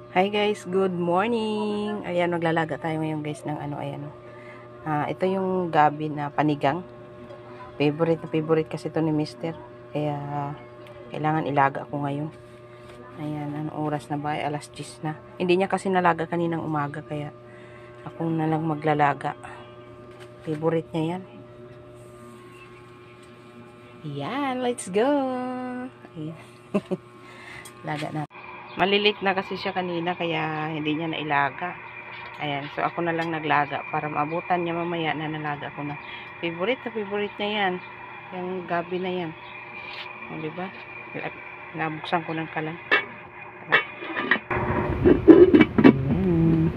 Hi guys, good morning. Ayan, maglalaga tayo ngayon guys ng ayan. Ito yung gabi na panigang. Favorite na favorite kasi ito ni Mister. Kaya kailangan ilaga ako ngayon. Ayan, anong oras na ba? Ay, alas 10 na. Hindi niya kasi nalaga kaninang umaga kaya ako na lang maglalaga. Favorite niya yan. Ayan, let's go. Ayan. Laga na. Malilit na kasi siya kanina kaya hindi niya nailaga. Ayan, so ako na lang naglaga para maabutan niya mamaya na nalaga ko na. Favorite na favorite niya yan. Yung gabi na yan. O, diba? Nabuksan ko ng kalan. Ayan.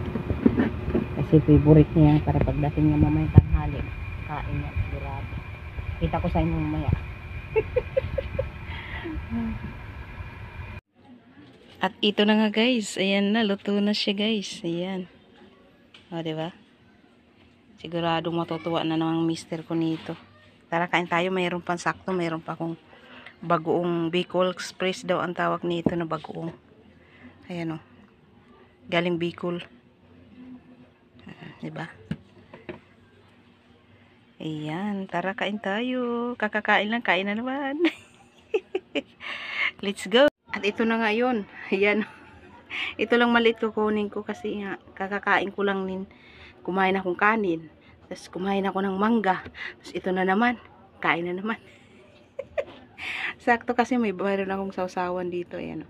Kasi favorite niya yan para pagdating niya mamaya tanghali. Kain niya. Sigurado. Kita ko sa inyo mamaya. At ito na nga guys. Ayan na. Luto na siya guys. Ayan. O, diba? Siguradong matutuwa na namang mister ko nito. Tara, kain tayo. Mayroon pang sakto. Mayroon pa akong bagoong Bicol Express daw ang tawag nito na bagoong. Ayan o. Galing Bicol. Diba? Ayan. Tara, kain tayo. Kakakain lang. Kain na naman. Let's go. At ito na nga yun. Ayan. Ito lang maliit kukunin ko kasi nga kakakain ko lang din. Kumain akong kanin. Tapos kumain ako ng mangga. Tapos ito na naman. Kain na naman. Sakto kasi may mayroon akong sausawan dito. Ayan.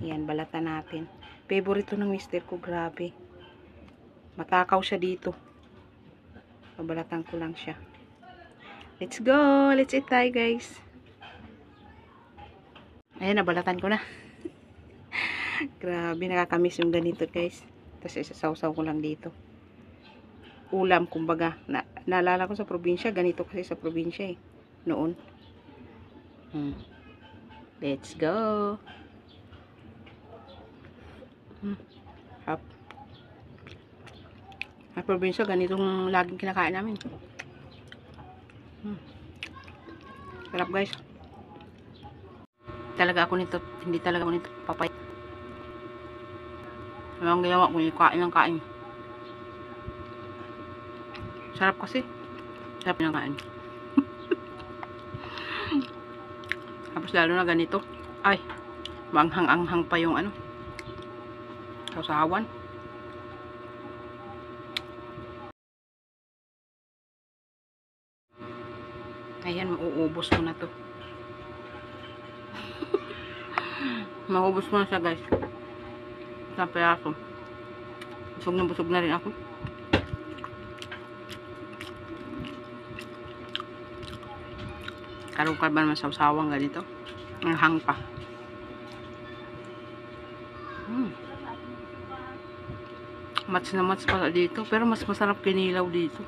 Ayan, balatan natin. Favorite ng mister ko. Grabe. Matakaw siya dito. Babalatan ko lang siya. Let's go. Let's eat tayo guys. Ayan, nabalatan ko na. Grabe, nakakamiss yung ganito guys. Tapos isasawsaw ko lang dito. Ulam, kumbaga. Naalala ko sa probinsya. Ganito kasi sa probinsya eh. Noon. Let's go. Hap. Sa probinsya, ganitong laging kinakain namin. Sarap guys. Talaga ako nito, hindi talaga ako nito papay. Ano ang ginawa ko, kain ng kain. Sarap kasi. Sarap ng kain. Tapos lalo na ganito. Ay, manghang-anghang pa yung sausawan. Ayan, mauubos ko na to. Maubos ko na siya guys. Sa peraso. Busog na rin ako. Karong-kar ba naman sausawang ganito? Ang hang pa. Mats na mats pala dito. Pero mas masarap kinilaw dito.